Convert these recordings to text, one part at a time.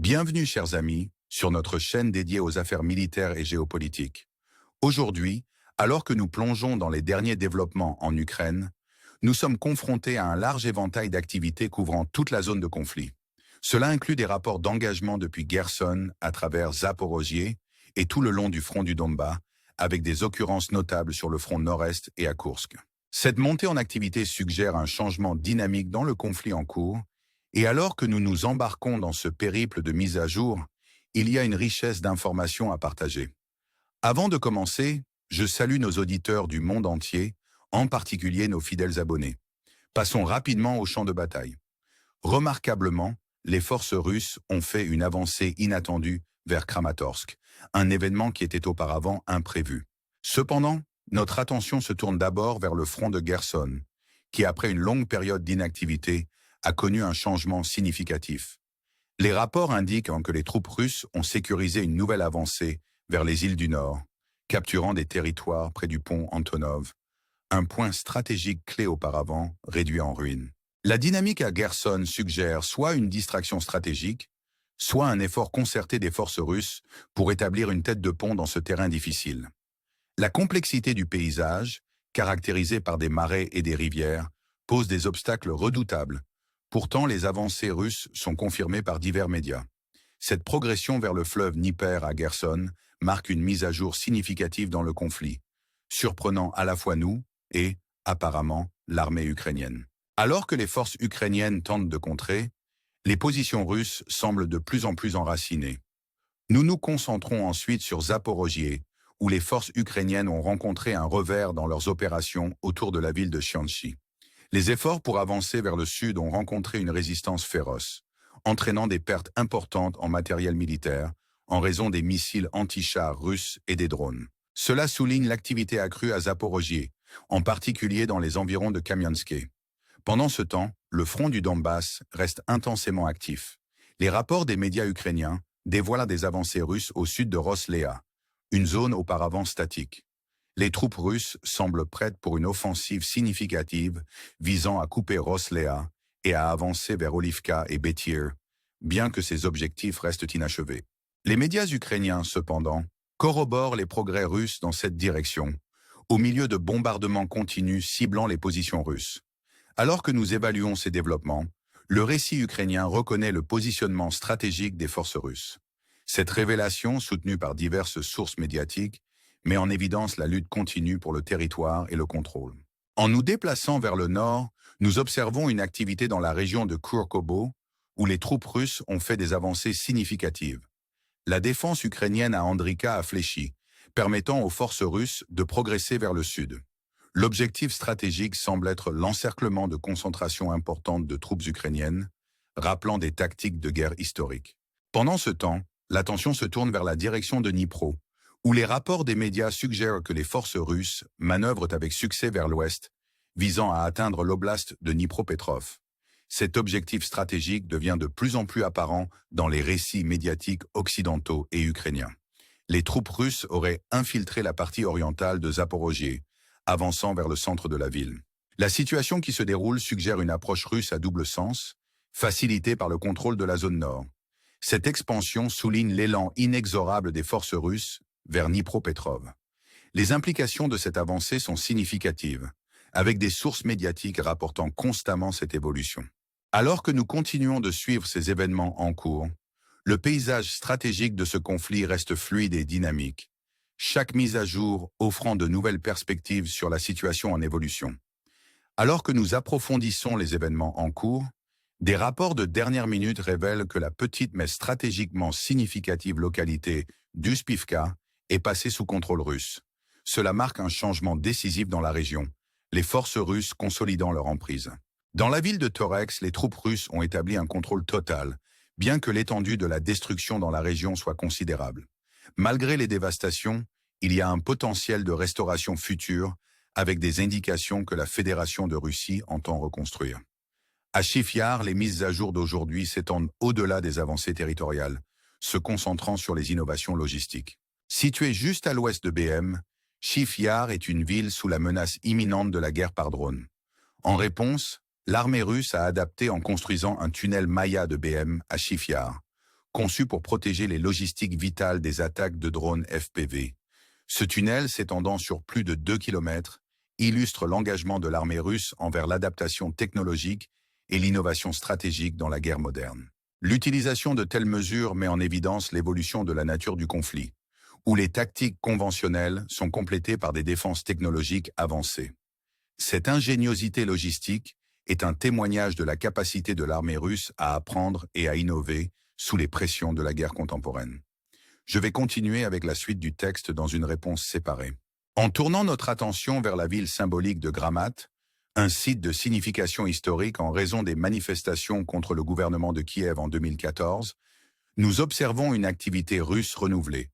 Bienvenue, chers amis, sur notre chaîne dédiée aux affaires militaires et géopolitiques. Aujourd'hui, alors que nous plongeons dans les derniers développements en Ukraine, nous sommes confrontés à un large éventail d'activités couvrant toute la zone de conflit. Cela inclut des rapports d'engagement depuis Kherson à travers Zaporozhye et tout le long du front du Donbass, avec des occurrences notables sur le front nord-est et à Koursk. Cette montée en activité suggère un changement dynamique dans le conflit en cours, et alors que nous nous embarquons dans ce périple de mise à jour, il y a une richesse d'informations à partager. Avant de commencer, je salue nos auditeurs du monde entier, en particulier nos fidèles abonnés. Passons rapidement au champ de bataille. Remarquablement, les forces russes ont fait une avancée inattendue vers Kramatorsk, un événement qui était auparavant imprévu. Cependant, notre attention se tourne d'abord vers le front de Kherson, qui après une longue période d'inactivité, a connu un changement significatif. Les rapports indiquent que les troupes russes ont sécurisé une nouvelle avancée vers les îles du Nord, capturant des territoires près du pont Antonov, un point stratégique clé auparavant réduit en ruine. La dynamique à Kherson suggère soit une distraction stratégique, soit un effort concerté des forces russes pour établir une tête de pont dans ce terrain difficile. La complexité du paysage, caractérisé par des marais et des rivières, pose des obstacles redoutables. Pourtant, les avancées russes sont confirmées par divers médias. Cette progression vers le fleuve Dnieper à Kherson marque une mise à jour significative dans le conflit, surprenant à la fois nous et, apparemment, l'armée ukrainienne. Alors que les forces ukrainiennes tentent de contrer, les positions russes semblent de plus en plus enracinées. Nous nous concentrons ensuite sur Zaporozhye, où les forces ukrainiennes ont rencontré un revers dans leurs opérations autour de la ville de Chianchi. Les efforts pour avancer vers le sud ont rencontré une résistance féroce, entraînant des pertes importantes en matériel militaire en raison des missiles anti-chars russes et des drones. Cela souligne l'activité accrue à Zaporozhye, en particulier dans les environs de Kamianske. Pendant ce temps, le front du Donbass reste intensément actif. Les rapports des médias ukrainiens dévoilent des avancées russes au sud de Roslea, une zone auparavant statique. Les troupes russes semblent prêtes pour une offensive significative visant à couper Roslea et à avancer vers Olivka et Betyr, bien que ces objectifs restent inachevés. Les médias ukrainiens, cependant, corroborent les progrès russes dans cette direction, au milieu de bombardements continus ciblant les positions russes. Alors que nous évaluons ces développements, le récit ukrainien reconnaît le positionnement stratégique des forces russes. Cette révélation, soutenue par diverses sources médiatiques, met en évidence la lutte continue pour le territoire et le contrôle. En nous déplaçant vers le nord, nous observons une activité dans la région de Kharkov, où les troupes russes ont fait des avancées significatives. La défense ukrainienne à Andrika a fléchi, permettant aux forces russes de progresser vers le sud. L'objectif stratégique semble être l'encerclement de concentrations importantes de troupes ukrainiennes, rappelant des tactiques de guerre historiques. Pendant ce temps, l'attention se tourne vers la direction de Dnipro, où les rapports des médias suggèrent que les forces russes manœuvrent avec succès vers l'ouest, visant à atteindre l'oblast de Dnipropétrov. Cet objectif stratégique devient de plus en plus apparent dans les récits médiatiques occidentaux et ukrainiens. Les troupes russes auraient infiltré la partie orientale de Zaporozhye, avançant vers le centre de la ville. La situation qui se déroule suggère une approche russe à double sens, facilitée par le contrôle de la zone nord. Cette expansion souligne l'élan inexorable des forces russes vers Dnipropétrov. Les implications de cette avancée sont significatives, avec des sources médiatiques rapportant constamment cette évolution. Alors que nous continuons de suivre ces événements en cours, le paysage stratégique de ce conflit reste fluide et dynamique, chaque mise à jour offrant de nouvelles perspectives sur la situation en évolution. Alors que nous approfondissons les événements en cours, des rapports de dernière minute révèlent que la petite mais stratégiquement significative localité d'Uspivka est passée sous contrôle russe. Cela marque un changement décisif dans la région, les forces russes consolidant leur emprise. Dans la ville de Torex, les troupes russes ont établi un contrôle total, bien que l'étendue de la destruction dans la région soit considérable. Malgré les dévastations, il y a un potentiel de restauration future, avec des indications que la Fédération de Russie entend reconstruire. À Chifyar, les mises à jour d'aujourd'hui s'étendent au-delà des avancées territoriales, se concentrant sur les innovations logistiques. Située juste à l'ouest de BM, Chifyar est une ville sous la menace imminente de la guerre par drone. En réponse, l'armée russe a adapté en construisant un tunnel Maya de BM à Chifyar, conçu pour protéger les logistiques vitales des attaques de drones FPV. Ce tunnel, s'étendant sur plus de 2 km, illustre l'engagement de l'armée russe envers l'adaptation technologique et l'innovation stratégique dans la guerre moderne. L'utilisation de telles mesures met en évidence l'évolution de la nature du conflit, où les tactiques conventionnelles sont complétées par des défenses technologiques avancées. Cette ingéniosité logistique est un témoignage de la capacité de l'armée russe à apprendre et à innover sous les pressions de la guerre contemporaine. Je vais continuer avec la suite du texte dans une réponse séparée. En tournant notre attention vers la ville symbolique de Gramat, un site de signification historique en raison des manifestations contre le gouvernement de Kiev en 2014, nous observons une activité russe renouvelée.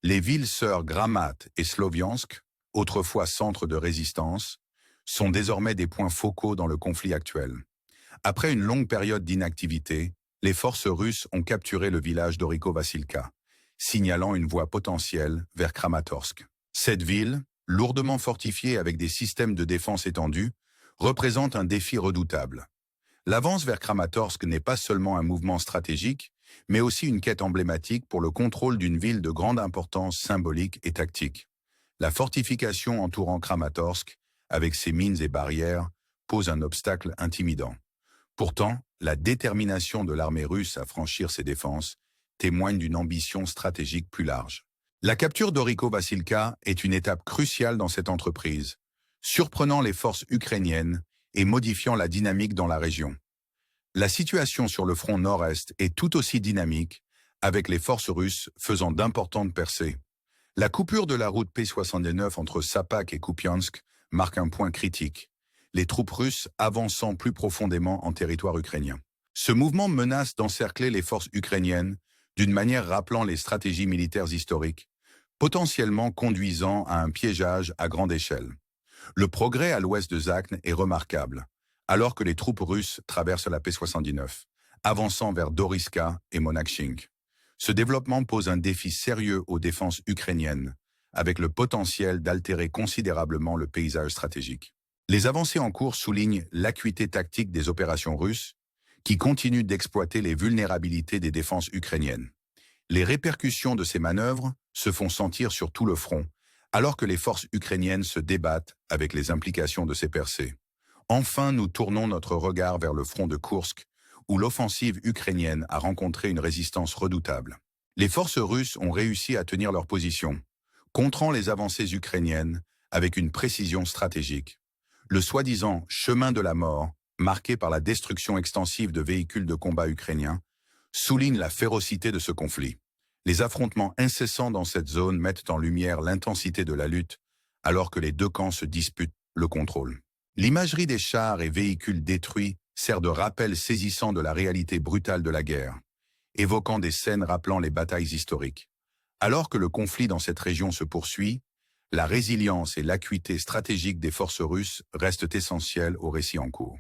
Les villes sœurs Gramat et Sloviansk, autrefois centres de résistance, sont désormais des points focaux dans le conflit actuel. Après une longue période d'inactivité, les forces russes ont capturé le village d'Oriko-Vassilka, signalant une voie potentielle vers Kramatorsk. Cette ville, lourdement fortifiée avec des systèmes de défense étendus, représente un défi redoutable. L'avance vers Kramatorsk n'est pas seulement un mouvement stratégique, mais aussi une quête emblématique pour le contrôle d'une ville de grande importance symbolique et tactique. La fortification entourant Kramatorsk, avec ses mines et barrières, pose un obstacle intimidant. Pourtant, la détermination de l'armée russe à franchir ses défenses témoigne d'une ambition stratégique plus large. La capture d'Oriko-Vassilka est une étape cruciale dans cette entreprise, surprenant les forces ukrainiennes et modifiant la dynamique dans la région. La situation sur le front nord-est est tout aussi dynamique, avec les forces russes faisant d'importantes percées. La coupure de la route P79 entre Sapak et Kupiansk marque un point critique, les troupes russes avançant plus profondément en territoire ukrainien. Ce mouvement menace d'encercler les forces ukrainiennes d'une manière rappelant les stratégies militaires historiques, potentiellement conduisant à un piégeage à grande échelle. Le progrès à l'ouest de Zakhne est remarquable, alors que les troupes russes traversent la P79, avançant vers Doriska et Monachink. Ce développement pose un défi sérieux aux défenses ukrainiennes, avec le potentiel d'altérer considérablement le paysage stratégique. Les avancées en cours soulignent l'acuité tactique des opérations russes, qui continuent d'exploiter les vulnérabilités des défenses ukrainiennes. Les répercussions de ces manœuvres se font sentir sur tout le front, alors que les forces ukrainiennes se débattent avec les implications de ces percées. Enfin, nous tournons notre regard vers le front de Koursk, où l'offensive ukrainienne a rencontré une résistance redoutable. Les forces russes ont réussi à tenir leur position, contrant les avancées ukrainiennes avec une précision stratégique. Le soi-disant « chemin de la mort », marqué par la destruction extensive de véhicules de combat ukrainiens, souligne la férocité de ce conflit. Les affrontements incessants dans cette zone mettent en lumière l'intensité de la lutte, alors que les deux camps se disputent le contrôle. L'imagerie des chars et véhicules détruits sert de rappel saisissant de la réalité brutale de la guerre, évoquant des scènes rappelant les batailles historiques. Alors que le conflit dans cette région se poursuit, la résilience et l'acuité stratégique des forces russes restent essentielles au récit en cours.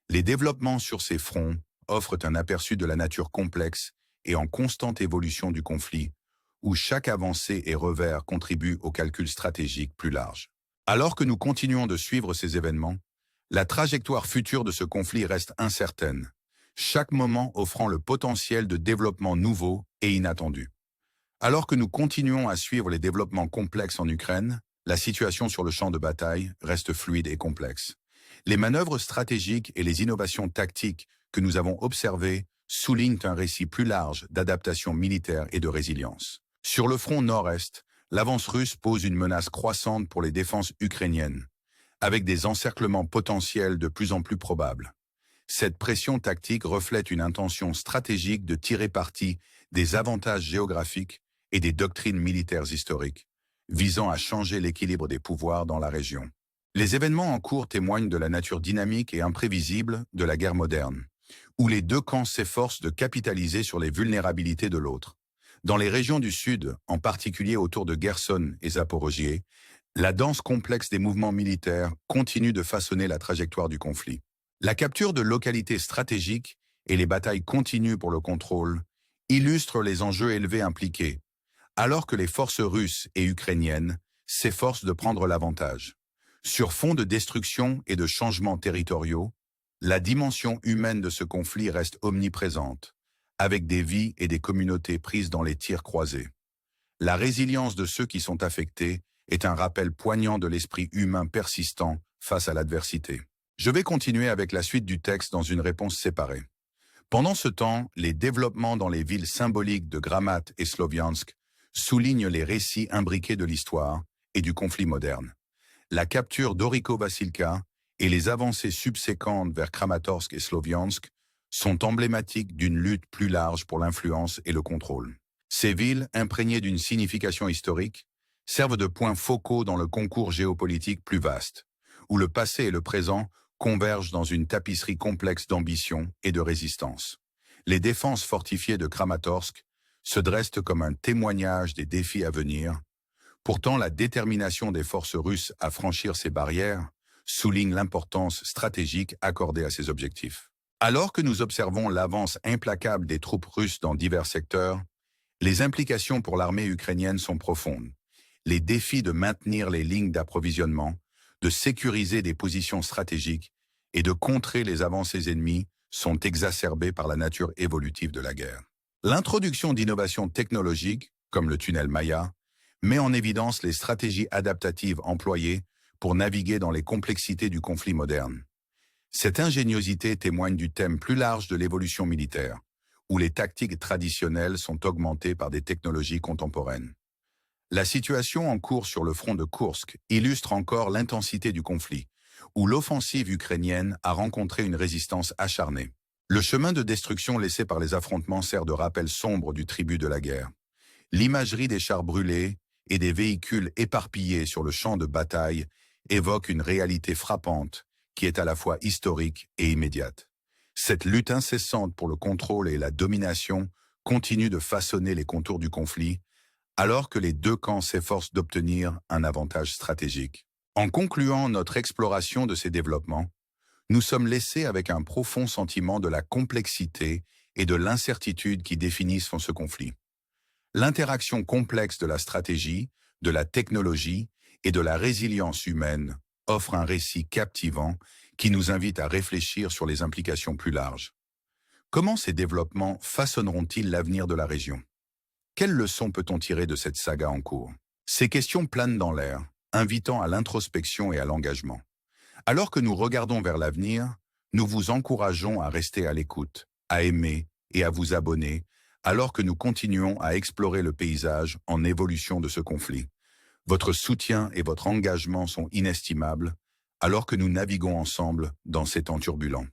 Les développements sur ces fronts offrent un aperçu de la nature complexe et en constante évolution du conflit, où chaque avancée et revers contribue au calcul stratégique plus large. Alors que nous continuons de suivre ces événements, la trajectoire future de ce conflit reste incertaine, chaque moment offrant le potentiel de développement nouveau et inattendu. Alors que nous continuons à suivre les développements complexes en Ukraine, la situation sur le champ de bataille reste fluide et complexe. Les manœuvres stratégiques et les innovations tactiques que nous avons observées soulignent un récit plus large d'adaptation militaire et de résilience. Sur le front nord-est, l'avance russe pose une menace croissante pour les défenses ukrainiennes, avec des encerclements potentiels de plus en plus probables. Cette pression tactique reflète une intention stratégique de tirer parti des avantages géographiques et des doctrines militaires historiques, visant à changer l'équilibre des pouvoirs dans la région. Les événements en cours témoignent de la nature dynamique et imprévisible de la guerre moderne, où les deux camps s'efforcent de capitaliser sur les vulnérabilités de l'autre. Dans les régions du Sud, en particulier autour de Kherson et Zaporogié, la danse complexe des mouvements militaires continue de façonner la trajectoire du conflit. La capture de localités stratégiques et les batailles continues pour le contrôle illustrent les enjeux élevés impliqués, alors que les forces russes et ukrainiennes s'efforcent de prendre l'avantage. Sur fond de destruction et de changements territoriaux, la dimension humaine de ce conflit reste omniprésente, avec des vies et des communautés prises dans les tirs croisés. La résilience de ceux qui sont affectés est un rappel poignant de l'esprit humain persistant face à l'adversité. Je vais continuer avec la suite du texte dans une réponse séparée. Pendant ce temps, les développements dans les villes symboliques de Gramat et Sloviansk soulignent les récits imbriqués de l'histoire et du conflit moderne. La capture d'Oriko-Vassilka et les avancées subséquentes vers Kramatorsk et Sloviansk sont emblématiques d'une lutte plus large pour l'influence et le contrôle. Ces villes, imprégnées d'une signification historique, servent de points focaux dans le concours géopolitique plus vaste, où le passé et le présent convergent dans une tapisserie complexe d'ambition et de résistance. Les défenses fortifiées de Kramatorsk se dressent comme un témoignage des défis à venir. Pourtant, la détermination des forces russes à franchir ces barrières souligne l'importance stratégique accordée à ces objectifs. Alors que nous observons l'avance implacable des troupes russes dans divers secteurs, les implications pour l'armée ukrainienne sont profondes. Les défis de maintenir les lignes d'approvisionnement, de sécuriser des positions stratégiques et de contrer les avancées ennemies sont exacerbés par la nature évolutive de la guerre. L'introduction d'innovations technologiques, comme le tunnel Maya, met en évidence les stratégies adaptatives employées pour naviguer dans les complexités du conflit moderne. Cette ingéniosité témoigne du thème plus large de l'évolution militaire, où les tactiques traditionnelles sont augmentées par des technologies contemporaines. La situation en cours sur le front de Koursk illustre encore l'intensité du conflit, où l'offensive ukrainienne a rencontré une résistance acharnée. Le chemin de destruction laissé par les affrontements sert de rappel sombre du tribut de la guerre. L'imagerie des chars brûlés et des véhicules éparpillés sur le champ de bataille évoque une réalité frappante qui est à la fois historique et immédiate. Cette lutte incessante pour le contrôle et la domination continue de façonner les contours du conflit, alors que les deux camps s'efforcent d'obtenir un avantage stratégique. En concluant notre exploration de ces développements, nous sommes laissés avec un profond sentiment de la complexité et de l'incertitude qui définissent ce conflit. L'interaction complexe de la stratégie, de la technologie et de la résilience humaine offre un récit captivant qui nous invite à réfléchir sur les implications plus larges. Comment ces développements façonneront-ils l'avenir de la région? Quelles leçons peut-on tirer de cette saga en cours? Ces questions planent dans l'air, invitant à l'introspection et à l'engagement. Alors que nous regardons vers l'avenir, nous vous encourageons à rester à l'écoute, à aimer et à vous abonner, alors que nous continuons à explorer le paysage en évolution de ce conflit. Votre soutien et votre engagement sont inestimables, alors que nous naviguons ensemble dans ces temps turbulents.